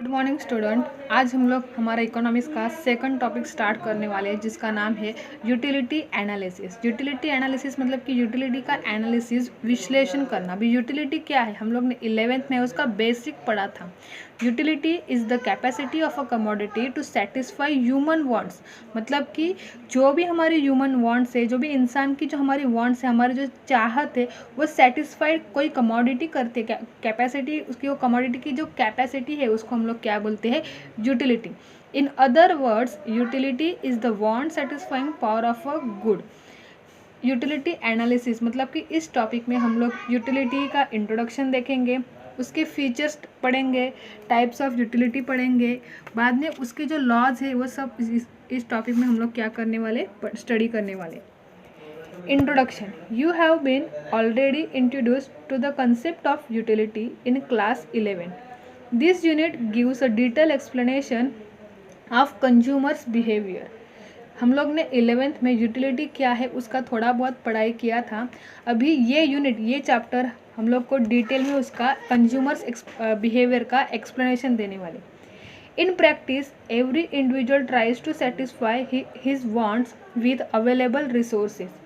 Good morning student. आज हम लोग हमारा इकोनॉमिक्स का सेकंड टॉपिक स्टार्ट करने वाले हैं जिसका नाम है यूटिलिटी एनालिसिस। यूटिलिटी एनालिसिस मतलब कि यूटिलिटी का एनालिसिस विश्लेषण करना। अभी यूटिलिटी क्या है हम लोग ने 11th में उसका बेसिक पढ़ा था। Utility is the capacity of a commodity to satisfy human wants. मतलब कि जो भी हमारी ह्यूमन वांट्स है, जो भी इंसान की जो हमारी वांट्स है, हमारी जो चाहत है, वो सेटिस्फाइड कोई कमोडिटी करती है। कैपेसिटी उसकी, वो कमोडिटी की जो कैपेसिटी है उसको हम लोग क्या बोलते हैं? Utility. In other words utility is the want satisfying power of a good. Utility analysis मतलब कि इस टॉपिक में हम लोग यूटिलिटी का इंट्रोडक्शन देखेंगे, उसके फीचर्स पढ़ेंगे, टाइप्स ऑफ यूटिलिटी पढ़ेंगे, बाद में उसके जो लॉज है वो सब इस टॉपिक में हम लोग क्या करने वाले, स्टडी करने वाले। Introduction. You have been already introduced to the concept of utility in class 11. This unit gives a detailed explanation of consumers' behavior. हम लोग ने 11th में यूटिलिटी क्या है उसका थोड़ा बहुत पढ़ाई किया था। अभी ये यूनिट, ये चैप्टर हम लोग को डिटेल में उसका कंज्यूमर्स बिहेवियर का एक्सप्लेनेशन देने वाले। In practice, every individual tries to satisfy his wants with available resources.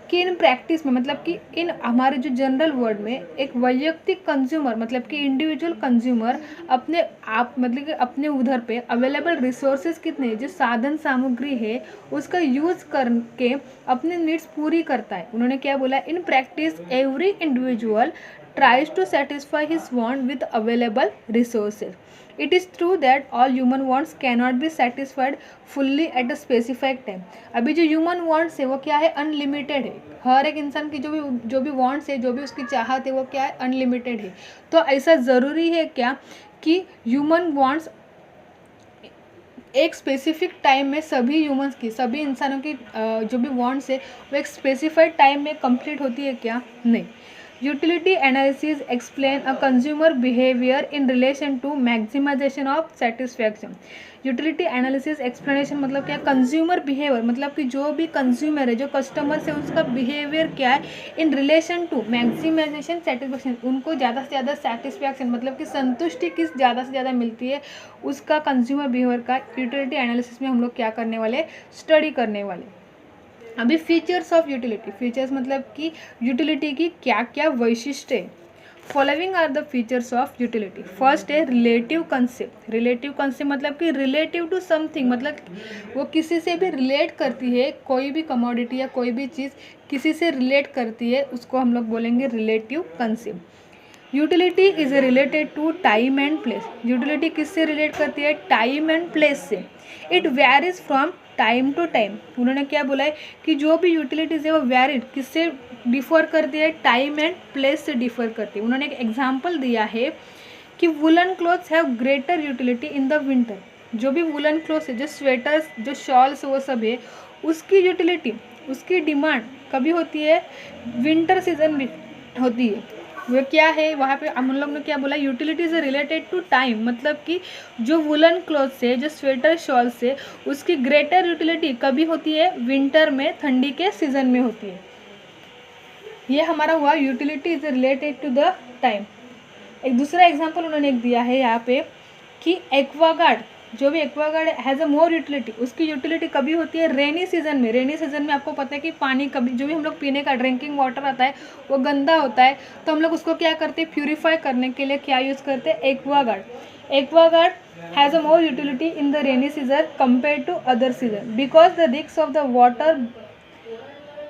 कि इन प्रैक्टिस में मतलब कि इन हमारे जो जनरल वर्ड में एक वैयक्तिक कंज्यूमर मतलब कि इंडिविजुअल कंज्यूमर अपने आप मतलब कि अपने उधर पे अवेलेबल रिसोर्सेज कितने, जो साधन सामग्री है उसका यूज करके अपने नीड्स पूरी करता है। उन्होंने क्या बोला? In practice every individual tries to satisfy his want with available resources. It is true that all human wants cannot be satisfied fully at a specified time. अभी जो ह्यूमन वांट्स है वो क्या है? अनलिमिटेड है। हर एक इंसान की जो भी वांट्स है, जो भी उसकी चाहत है वो क्या है? अनलिमिटेड है। तो ऐसा ज़रूरी है क्या कि ह्यूमन वांट्स एक स्पेसिफिक टाइम में सभी ह्यूमंस की, सभी इंसानों की जो भी वांट्स है वो एक स्पेसिफाइड टाइम में कंप्लीट होती है क्या? नहीं। Utility analysis explain a consumer behaviour in relation to maximisation of satisfaction. Utility analysis explanation मतलब क्या? कंज्यूमर बिहेवियर मतलब कि जो भी कंज्यूमर है, जो कस्टमर्स है, उसका बिहेवियर क्या है in relation to maximisation satisfaction. उनको ज़्यादा से ज़्यादा सेटिस्फैक्शन मतलब कि संतुष्टि किस ज़्यादा से ज़्यादा मिलती है, उसका कंज्यूमर बिहेवियर का यूटिलिटी एनालिसिस में हम लोग क्या करने वाले? स्टडी करने वाले। अभी फीचर्स ऑफ यूटिलिटी। फीचर्स मतलब कि यूटिलिटी की क्या क्या वैशिष्ट्य है। Following are the features of utility. First है रिलेटिव कंसेप्ट। रिलेटिव कंसेप्ट मतलब कि रिलेटिव टू समथिंग, मतलब वो किसी से भी रिलेट करती है, कोई भी कमोडिटी या कोई भी चीज़ किसी से रिलेट करती है, उसको हम लोग बोलेंगे relative concept. Utility is related to time and place. Utility किससे रिलेट करती है? टाइम एंड प्लेस से। It varies from time to time. उन्होंने क्या बोला है कि जो भी यूटिलिटीज़ है वो वेरिड किससे डिफर करती है? टाइम एंड प्लेस से डिफर करती है। उन्होंने एक एग्जांपल दिया है कि woollen clothes have greater utility in the winter. जो भी वुलन क्लॉथ्स है, जो स्वेटर्स, जो शॉल्स, वो सब है, उसकी यूटिलिटी, उसकी डिमांड कभी होती है? विंटर सीजन में होती है। वो क्या है वहाँ पे हम लोग ने क्या बोला? Utility is related to time. मतलब कि जो वुलन क्लॉथ से, जो स्वेटर शॉल से, उसकी ग्रेटर यूटिलिटी कभी होती है? विंटर में, ठंडी के सीजन में होती है। ये हमारा हुआ utility is related to the time. एक दूसरा एग्जांपल उन्होंने एक दिया है यहाँ पे कि एक्वागार्ड, जो भी Aquaguard has a more utility, उसकी यूटिलिटी कभी होती है? रेनी सीजन में। रेनी सीजन में आपको पता है कि पानी कभी, जो भी हम लोग पीने का ड्रिंकिंग वाटर आता है वो गंदा होता है, तो हम लोग उसको क्या करते हैं? प्यूरिफाई करने के लिए क्या यूज़ करते हैं? Aquaguard. Aquaguard has a more utility in the rainy season compare to other season because the risk of the water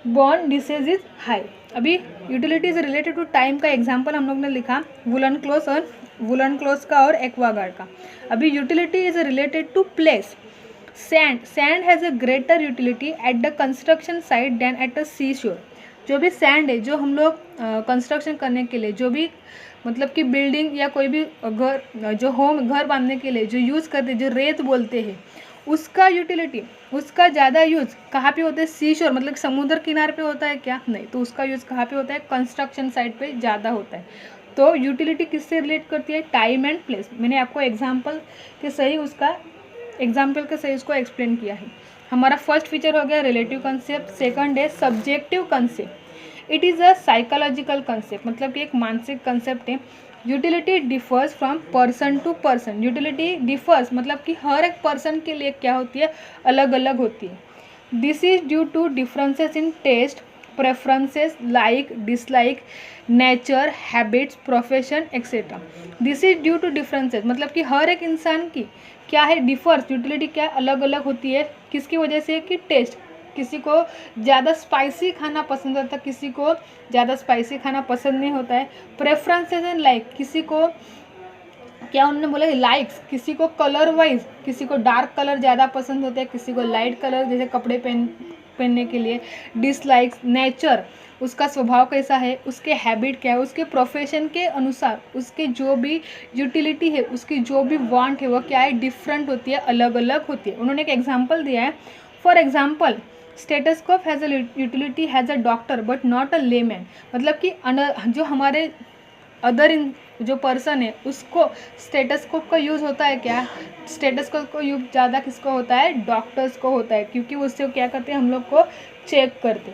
borne disease is high. अभी utility is related to time का example हम लोग ने लिखा woollen clothes का और Aquaguard का। अभी utility is related to place. Sand has a greater utility at the construction site than at a sea shore. जो भी सैंड है, जो हम लोग कंस्ट्रक्शन करने के लिए, जो भी मतलब कि बिल्डिंग या कोई भी घर, जो घर बांधने के लिए जो यूज़ करते हैं, जो रेत बोलते हैं, उसका यूटिलिटी, उसका ज़्यादा यूज़ कहाँ पे होता है? सी शोर मतलब समुद्र किनारे पे होता है क्या? नहीं। तो उसका यूज़ कहाँ पे होता है? कंस्ट्रक्शन साइट पे ज़्यादा होता है। तो यूटिलिटी किससे रिलेट करती है? Time and place. मैंने आपको एग्जाम्पल के सही उसको एक्सप्लेन किया है। हमारा फर्स्ट फीचर हो गया रिलेटिव कंसेप्ट। सेकंड है subjective concept. It is a psychological concept मतलब कि एक मानसिक कंसेप्ट है। Utility differs from person to person. Utility differs मतलब कि हर एक पर्सन के लिए क्या होती है, अलग अलग होती है। This is due to differences in taste, preferences, like dislike, nature, habits, profession etcetera. This is due to differences मतलब कि हर एक इंसान की क्या है, डिफर्स, यूटिलिटी क्या अलग अलग होती है, किसकी वजह से कि टेस्ट, किसी को ज़्यादा स्पाइसी खाना पसंद होता है, किसी को ज़्यादा स्पाइसी खाना पसंद नहीं होता है। प्रेफरेंसेस एंड लाइक, किसी को क्या उन्होंने बोला लाइक्स, किसी को कलर वाइज, किसी को डार्क कलर ज़्यादा पसंद होते हैं, किसी को लाइट कलर जैसे कपड़े पहनने के लिए। डिसलाइक्स, नेचर, उसका स्वभाव कैसा है, उसके हैबिट क्या है, उसके प्रोफेशन के अनुसार उसके जो भी यूटिलिटी है, उसकी जो भी वांट है वो क्या है, डिफरेंट होती है, अलग अलग होती है। उन्होंने एक एग्जाम्पल दिया है, for example stethoscope has a utility has a doctor but not a layman. मतलब कि जो हमारे अदर जो पर्सन है उसको स्टेटस्कोप का यूज़ होता है क्या, स्टेटस्कोप को यूज ज़्यादा किसको होता है, डॉक्टर्स को होता है, क्योंकि उससे क्या करते हैं, हम लोग को चेक करते।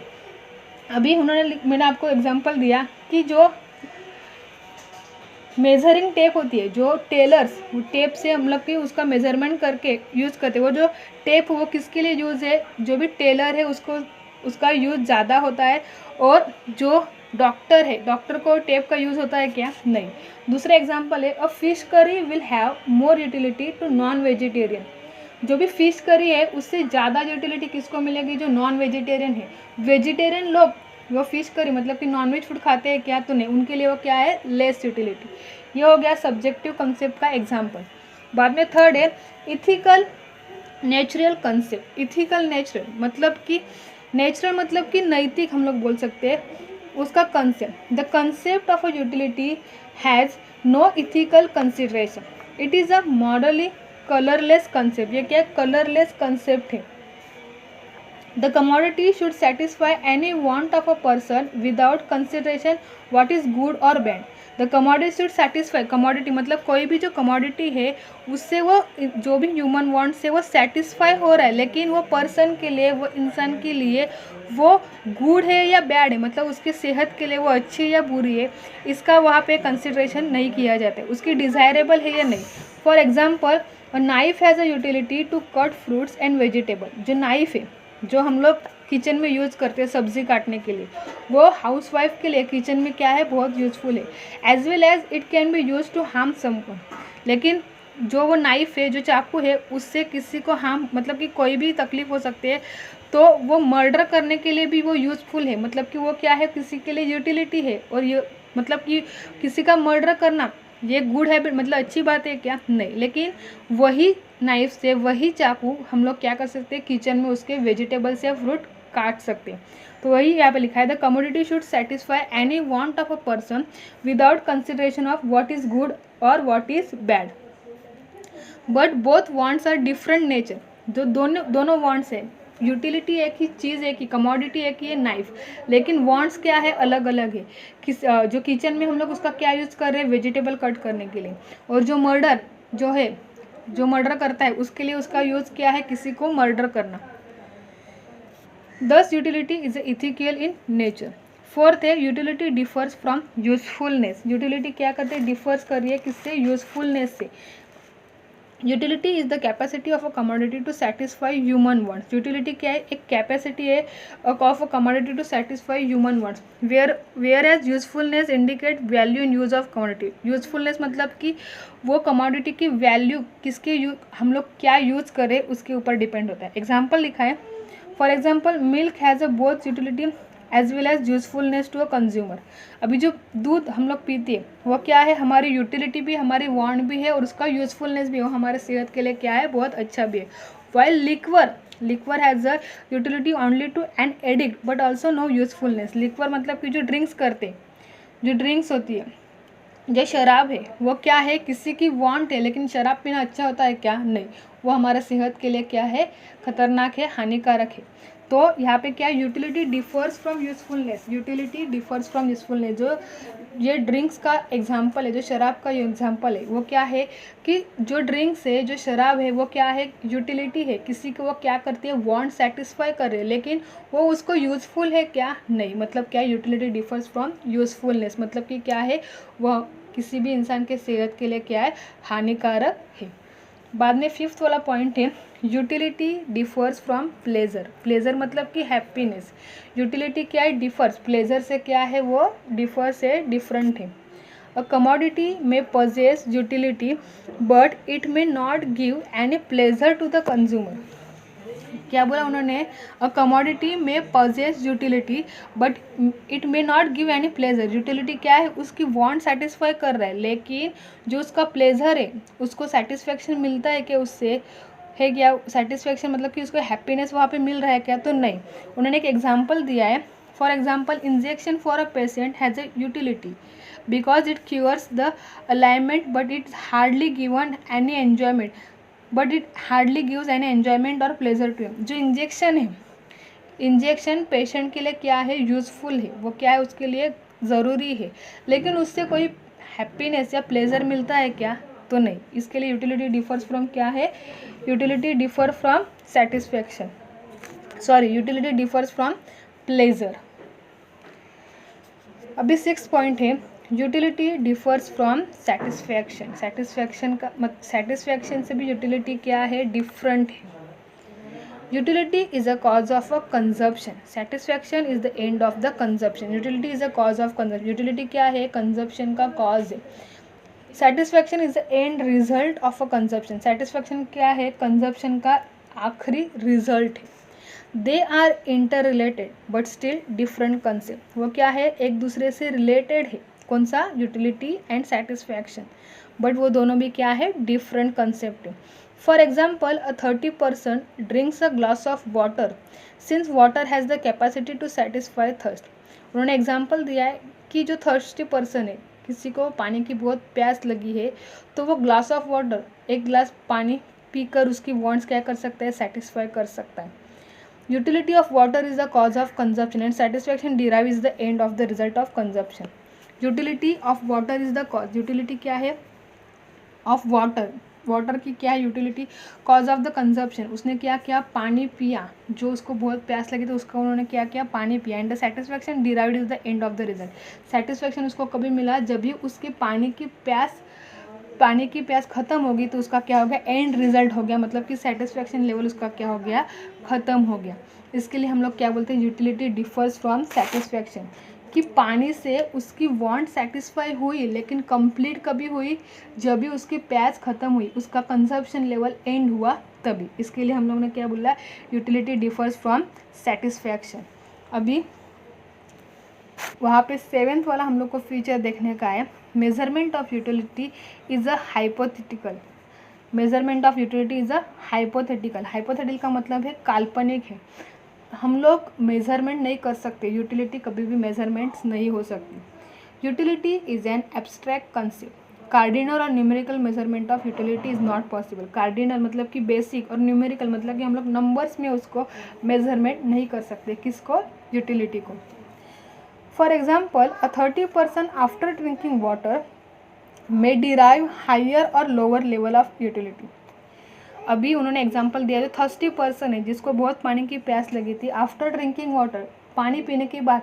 अभी मैंने आपको एग्जांपल दिया कि जो मेजरिंग टेप होती है, जो टेलर्स टेप से हम लोग की उसका मेजरमेंट करके यूज़ करते हैं, वो जो टेप वो किसके लिए यूज़ है, जो भी टेलर है उसको उसका यूज़ ज़्यादा होता है। और जो डॉक्टर है, डॉक्टर को टेप का यूज़ होता है क्या, नहीं। दूसरा एग्जांपल है, a fish curry will have more utility to non vegetarian. जो भी फिश करी है उससे ज़्यादा यूटिलिटी किसको मिलेगी, जो नॉन वेजिटेरियन है। वेजिटेरियन लोग वो फिश करी मतलब कि नॉनवेज फूड खाते हैं क्या, तो नहीं, उनके लिए वो क्या है, लेस यूटिलिटी। ये हो गया सब्जेक्टिव कंसेप्ट का एग्जांपल। बाद में थर्ड है ethical natural concept. Ethical natural मतलब कि नैतिक हम लोग बोल सकते हैं उसका concept. The concept of a utility has no ethical consideration, it is a morally colourless concept. ये क्या कलरलेस कंसेप्ट है। The commodity should satisfy any want of a person without consideration what is good और bad. The commodity should satisfy, commodity मतलब कोई भी जो commodity है उससे वो जो भी ह्यूमन वांट्स है वो सेटिस्फाई हो रहा है, लेकिन वो पर्सन के लिए, वो इंसान के लिए वो गुड है या बैड है, मतलब उसकी सेहत के लिए वो अच्छी या बुरी है, इसका वहाँ पे कंसिडरेशन नहीं किया जाता है, उसकी डिज़ायरेबल है या नहीं। For example knife has a utility to cut fruits and vegetable. जो नाइफ है जो हम लोग किचन में यूज़ करते हैं सब्ज़ी काटने के लिए, वो हाउसवाइफ के लिए किचन में क्या है, बहुत यूज़फुल है। As well as it can be use to harm someone. लेकिन जो वो नाइफ है, जो चाकू है, उससे किसी को हार्म मतलब कि कोई भी तकलीफ हो सकती है, तो वो मर्डर करने के लिए भी वो यूज़फुल है, मतलब कि वो क्या है, किसी के लिए यूटिलिटी है। और ये मतलब कि किसी का मर्डर करना ये गुड हैबिट मतलब अच्छी बात है क्या, नहीं। लेकिन वही नाइफ से, वही चाकू हम लोग क्या कर सकते हैं, किचन में उसके वेजिटेबल्स या फ्रूट काट सकते हैं। तो वही यहाँ पे लिखा है, the commodity should satisfy any want of a person without consideration of what is good और what is bad, but both wants are different nature. जो दोनों वांट्स है, यूटिलिटी एक ही चीज़ है कि कमोडिटी एक ही है नाइफ, लेकिन वांट्स क्या है, अलग अलग है। जो किचन में हम लोग उसका क्या यूज़ कर रहे हैं, वेजिटेबल कट करने के लिए। और जो मर्डर करता है उसके लिए उसका यूज़ क्या है, किसी को मर्डर करना। Thus utility is ethical in nature. Fourth है utility differs from usefulness. Utility क्या करते हैं, डिफर्स कर रही है किससे, यूजफुलनेस से। Utility is the capacity of a commodity to satisfy human wants. Utility क्या है, एक कैपेसिटी है of a commodity to satisfy human wants. Whereas usefulness indicate value in use of commodity. Usefulness मतलब कि वो commodity की value किसके हम लोग क्या यूज़ करें उसके ऊपर डिपेंड होता है। एग्जाम्पल लिखा है, for example milk has a both utility as well as usefulness to a consumer. अभी जो दूध हम लोग पीते हैं वो क्या है, हमारी यूटिलिटी भी, हमारी वांट भी है, और उसका यूजफुलनेस भी, वो हमारे सेहत के लिए क्या है, बहुत अच्छा भी है। While liquor has a utility only to an addict but also no usefulness. Liquor मतलब कि जो ड्रिंक्स करते हैं, जो ड्रिंक्स होती है, जो शराब है, वो क्या है, किसी की वांट है, लेकिन शराब पीना अच्छा होता है क्या, नहीं, वो हमारे सेहत के लिए क्या है, खतरनाक है, हानिकारक है। तो यहाँ पे क्या, utility differs from usefulness. Utility differs from usefulness. जो ये ड्रिंक्स का एग्जाम्पल है, जो शराब का एग्जाम्पल है, वो क्या है कि जो ड्रिंक्स है, जो शराब है, वो क्या है, यूटिलिटी है, किसी को वो क्या करती है, वांट सेटिस्फाई कर रही है, लेकिन वो उसको यूजफुल है क्या, नहीं। मतलब क्या, यूटिलिटी डिफर्स फ्रॉम यूजफुलनेस मतलब कि क्या है, वह किसी भी इंसान के सेहत के लिए क्या है, हानिकारक है। बाद में 5th वाला पॉइंट है utility differs from pleasure. Pleasure मतलब कि हैप्पीनेस। यूटिलिटी क्या है, डिफर्स, प्लेजर से क्या है वो डिफर से डिफरेंट है। अ कमोडिटी में possess utility but it may not give any pleasure to the consumer। क्या बोला उन्होंने, अ कमोडिटी में possess utility but it may not give any pleasure। Utility क्या है, उसकी वांट सेटिस्फाई कर रहा है, लेकिन जो उसका प्लेजर है उसको सेटिस्फेक्शन मिलता है क्या उससे, है क्या सेटिस्फेक्शन मतलब कि उसको हैप्पीनेस वहाँ पे मिल रहा है क्या, तो नहीं। उन्होंने एक एग्जांपल दिया है, for example injection for a patient has a utility because it cures the alignment but it hardly given any enjoyment or pleasure to him। जो इंजेक्शन है, इंजेक्शन पेशेंट के लिए क्या है, यूज़फुल है, वो क्या है उसके लिए ज़रूरी है, लेकिन उससे कोई हैप्पीनेस या प्लेजर मिलता है क्या, तो नहीं। इसके लिए यूटिलिटी डिफर्स फ्रॉम क्या है, utility differ from satisfaction, utility differs from pleasure. अभी 6th पॉइंट है utility differs from satisfaction. Satisfaction से भी यूटिलिटी क्या है, डिफरेंट है। Utility is a cause of a consumption, satisfaction is the end of the consumption. Utility is a cause of consumption, utility क्या है, consumption का cause है। Satisfaction is the end result of a consumption, satisfaction क्या है, consumption का आखिरी result है। They are interrelated but still different concept. वो क्या है, एक दूसरे से रिलेटेड है, कौन सा, यूटिलिटी एंड सेटिस्फैक्शन, बट वो दोनों भी क्या है, डिफरेंट कंसेप्ट है। For example a 30 drinks a glass of water since water has the capacity to satisfy thirst. उन्होंने एग्जाम्पल दिया है कि जो 30% है, किसी को पानी की बहुत प्यास लगी है, तो वो ग्लास ऑफ वाटर, एक गिलास पानी पीकर उसकी वांट्स क्या कर सकता है, सेटिस्फाई कर सकता है। Utility of water is the cause of consumption and satisfaction derived is the end of the result of consumption। Utility of water is the cause, utility क्या है, of water, वाटर की क्या है utility, cause of the consumption, उसने क्या किया, पानी पिया, जो उसको बहुत प्यास लगी तो उसका उन्होंने क्या किया, पानी पिया। And the satisfaction derived is the end of the result. Satisfaction उसको कभी मिला, जब भी उसके पानी की प्यास खत्म होगी तो उसका क्या हो गया, एंड रिजल्ट हो गया, मतलब कि सेटिस्फैक्शन लेवल उसका क्या हो गया, खत्म हो गया। इसके लिए हम लोग क्या बोलते हैं, यूटिलिटी डिफर्स फ्रॉम सेटिस्फैक्शन, कि पानी से उसकी वांट सेटिस्फाई हुई, लेकिन कंप्लीट कभी हुई, जब भी उसकी प्यास खत्म हुई, उसका कंजप्शन लेवल एंड हुआ तभी। इसके लिए हम लोग ने क्या बोला, यूटिलिटी डिफर्स फ्रॉम सेटिस्फैक्शन। अभी वहाँ पे 7th वाला हम लोग को फीचर देखने का है, measurement of utility is a hypothetical. Measurement of utility is a hypothetical. Hypothetical का मतलब है काल्पनिक है, हम लोग मेजरमेंट नहीं कर सकते, यूटिलिटी कभी भी मेजरमेंट्स नहीं हो सकती। Utility is an abstract concept, cardinal और numerical measurement of utility is not possible. Cardinal मतलब कि बेसिक, और न्यूमेरिकल मतलब कि हम लोग नंबर्स में उसको मेजरमेंट नहीं कर सकते, किसको, यूटिलिटी को। For example a 30% after drinking water may derive higher or lower level of utility. अभी उन्होंने एग्जांपल दिया, जो 30% है, जिसको बहुत पानी की प्यास लगी थी, आफ्टर ड्रिंकिंग वाटर, पानी पीने के बाद,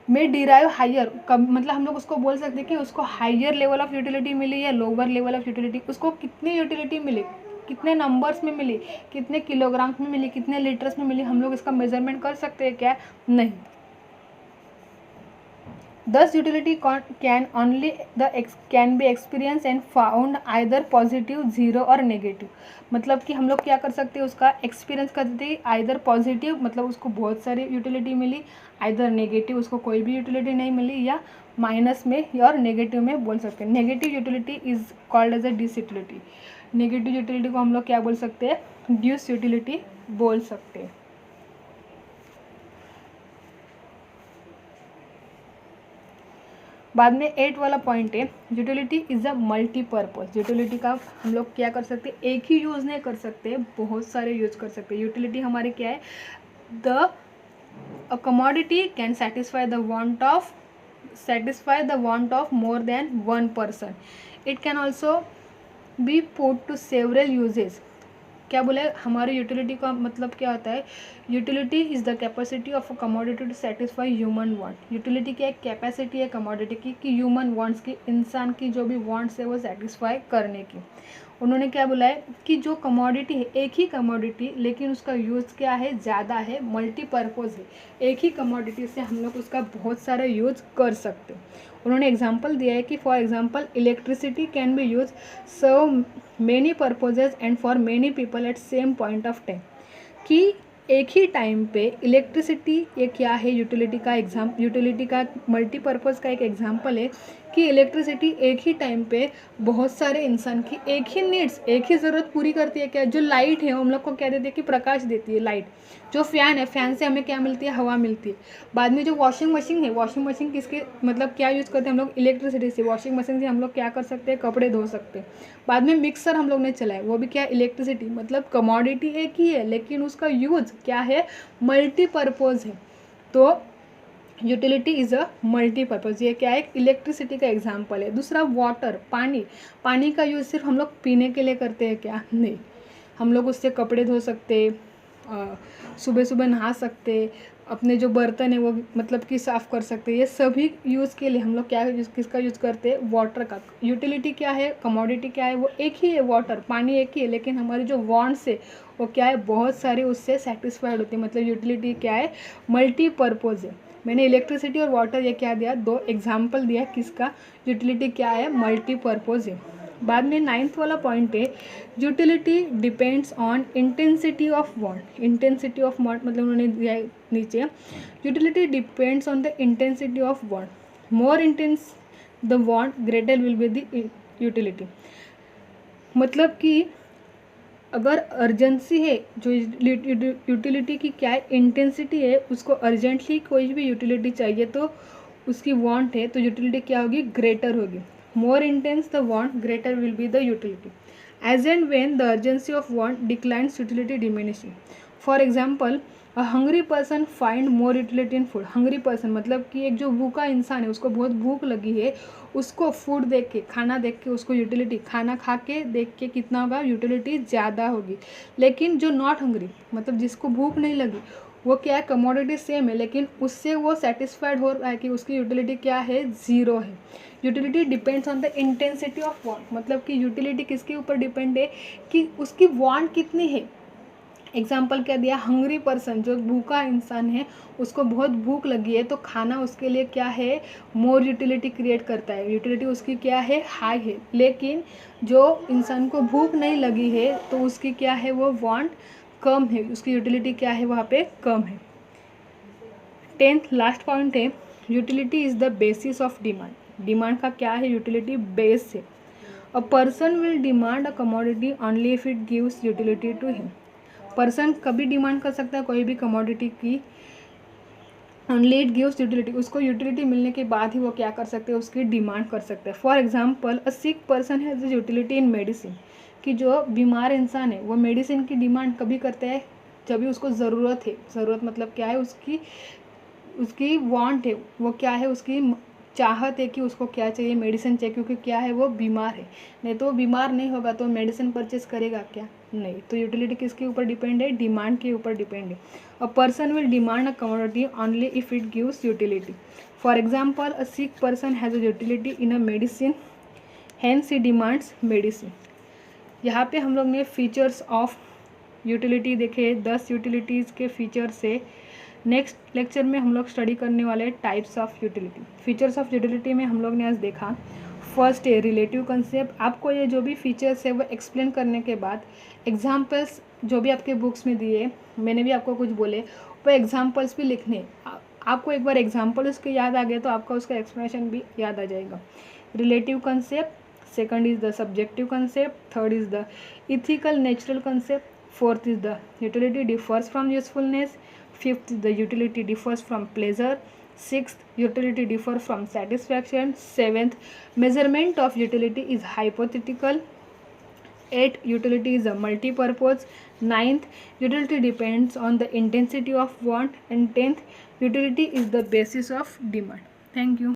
में डिराइव हायर, मतलब हम लोग उसको बोल सकते हैं कि उसको हायर लेवल ऑफ यूटिलिटी मिली या लोअर लेवल ऑफ यूटिलिटी। उसको कितनी यूटिलिटी मिली, कितने नंबर्स में मिली, कितने किलोग्राम्स में मिली, कितने लीटर्स में मिली, हम लोग इसका मेजरमेंट कर सकते हैं क्या, नहीं। Thus utility can be experienced and found either positive, zero और negative। मतलब कि हम लोग क्या कर सकते हैं, उसका एक्सपीरियंस कर सकते हैं, आइदर पॉजिटिव मतलब उसको बहुत सारी यूटिलिटी मिली, आइदर नेगेटिव उसको कोई भी यूटिलिटी नहीं मिली, या माइनस में और नेगेटिव में बोल सकते हैं। Negative utility is called as a disutility. Negative utility को हम लोग क्या बोल सकते हैं, ड्यूस यूटिलिटी बोल सकते हैं। बाद में 8 वाला पॉइंट है, utility is a multipurpose. Utility का हम लोग क्या कर सकते हैं, एक ही यूज़ नहीं कर सकते, बहुत सारे यूज़ कर सकते हैं। यूटिलिटी हमारे क्या है, a commodity can satisfy the want of more than one person. It can also be put to several uses. क्या बोला है, हमारी यूटिलिटी का मतलब क्या होता है, utility is the capacity of a commodity to satisfy human want. Utility क्या एक कैपेसिटी है कमोडिटी की कि ह्यूमन वांट्स की, इंसान की जो भी वांट्स है वो सेटिस्फाई करने की। उन्होंने क्या बोला है कि जो कमोडिटी है, एक ही कमोडिटी लेकिन उसका यूज़ क्या है, ज़्यादा है, मल्टीपर्पज़ है। एक ही कमोडिटी से हम लोग उसका बहुत सारा यूज़ कर सकते हैं। उन्होंने एग्जांपल दिया है कि for example electricity can be use serve many purposes and for many people at same point of time. कि एक ही टाइम पे इलेक्ट्रिसिटी ये क्या है, यूटिलिटी का मल्टीपर्पज़ का एक एग्जांपल है कि इलेक्ट्रिसिटी एक ही टाइम पे बहुत सारे इंसान की एक ही नीड्स, एक ही ज़रूरत पूरी करती है। क्या जो लाइट है हम लोग को क्या देती है कि प्रकाश देती है लाइट। जो फ़ैन है, फ़ैन से हमें क्या मिलती है, हवा मिलती है। बाद में जो वॉशिंग मशीन है, वॉशिंग मशीन किसके मतलब क्या यूज़ करते हैं हम लोग, इलेक्ट्रिसिटी से। वॉशिंग मशीन से हम लोग क्या कर सकते हैं, कपड़े धो सकते हैं। बाद में मिक्सर हम लोग ने चलाया, वो भी क्या, इलेक्ट्रिसिटी। मतलब कमोडिटी एक ही है लेकिन उसका यूज़ क्या है, मल्टीपर्पज़ है। तो यूटिलिटी इज़ अ मल्टीपर्पज़, ये क्या है, इलेक्ट्रिसिटी का एग्जांपल है। दूसरा वाटर, पानी। पानी का यूज़ सिर्फ हम लोग पीने के लिए करते हैं क्या, नहीं। हम लोग उससे कपड़े धो सकते, सुबह सुबह नहा सकते, अपने जो बर्तन है वो मतलब कि साफ़ कर सकते। ये सभी यूज़ के लिए हम लोग क्या किसका यूज़ करते हैं, वाटर का। यूटिलिटी क्या है, कमोडिटी क्या है, वो एक ही है, वाटर, पानी एक ही है, लेकिन हमारी जो वांट्स है वो क्या है, बहुत सारे उससे सेटिस्फाइड होती है। मतलब यूटिलिटी क्या है, मल्टीपर्पज़ है। मैंने इलेक्ट्रिसिटी और वाटर ये क्या दिया, दो एग्जाम्पल दिया किसका, यूटिलिटी क्या है, मल्टीपर्पज़ है। बाद में 9th वाला पॉइंट है, utility depends on intensity of want. Intensity of want मतलब उन्होंने दिया है नीचे, utility depends on the intensity of want. More intense the want, greater will be the utility. मतलब कि अगर अर्जेंसी है, जो यूटिलिटी की क्या है, इंटेंसिटी है, उसको अर्जेंटली कोई भी यूटिलिटी चाहिए तो उसकी वांट है तो यूटिलिटी क्या होगी, ग्रेटर होगी। More intense the want, greater will be the utility. As and when the urgency of want declines, utility diminishing. For example, a hungry person find more utility in food. Hungry person मतलब कि एक जो भूखा इंसान है, उसको बहुत भूख लगी है, उसको फूड देख के, खाना देख के उसको यूटिलिटी, खाना खा के देख के कितना होगा, यूटिलिटी ज़्यादा होगी। लेकिन जो नॉट हंग्री मतलब जिसको भूख नहीं लगी, वो क्या है, कमोडिटी सेम है लेकिन उससे वो सेटिस्फाइड हो रहा है कि उसकी यूटिलिटी क्या है, ज़ीरो है। Utility depends on the intensity of want. मतलब कि यूटिलिटी किसके ऊपर डिपेंड है कि उसकी वांट कितनी है। एग्जाम्पल क्या दिया, हंग्री पर्सन जो भूखा इंसान है, उसको बहुत भूख लगी है तो खाना उसके लिए क्या है, मोर यूटिलिटी क्रिएट करता है, यूटिलिटी उसकी क्या है, हाई है। लेकिन जो इंसान को भूख नहीं लगी है तो उसकी क्या है, वो वांट कम है, उसकी यूटिलिटी क्या है, वहाँ पे कम है। 10th लास्ट पॉइंट है, utility is the basis of demand. Demand का क्या है, यूटिलिटी बेस है। A person will demand a commodity only if it gives utility to him. Person कभी डिमांड कर सकता है कोई भी कमोडिटी की, ओनली इट गिव्स यूटिलिटी, उसको यूटिलिटी मिलने के बाद ही वो क्या कर सकते हैं, उसकी डिमांड कर सकते हैं। For example, a sick person has utility in medicine. कि जो बीमार इंसान है वो मेडिसिन की डिमांड कभी करता है, जब भी उसको ज़रूरत है। ज़रूरत मतलब क्या है, उसकी उसकी वांट है, वो क्या है, उसकी चाहत है कि उसको क्या चाहिए, मेडिसिन चाहिए, क्योंकि क्या है, वो बीमार है। नहीं तो वो बीमार नहीं होगा तो मेडिसिन परचेस करेगा क्या, नहीं। तो यूटिलिटी किसके ऊपर डिपेंड है, डिमांड के ऊपर डिपेंड है। A person will demand a commodity only if it gives utility. For example, a sick person has a utility in a medicine, hence he demands medicine. यहाँ पे हम लोग ने फीचर्स ऑफ यूटिलिटी देखे, 10 utilities के features से। Next lecture में हम लोग स्टडी करने वाले types of utility. Features of utility में हम लोग ने आज देखा, फर्स्ट है रिलेटिव कंसेप्ट। आपको ये जो भी फीचर्स है वो एक्सप्लेन करने के बाद एग्जाम्पल्स जो भी आपके बुक्स में दिए, मैंने भी आपको कुछ बोले, वो एग्जाम्पल्स भी लिखने। आपको एक बार एग्जाम्पल उसके याद आ गए तो आपका उसका एक्सप्लेनेशन भी याद आ जाएगा। Relative concept, second is the subjective concept, third is the ethical natural concept, fourth is the utility differs from usefulness, fifth is the utility differs from pleasure, sixth utility differs from satisfaction, seventh measurement of utility is hypothetical, 8th utility is a multi-purpose, 9th utility depends on the intensity of want, and 10th utility is the basis of demand. Thank you.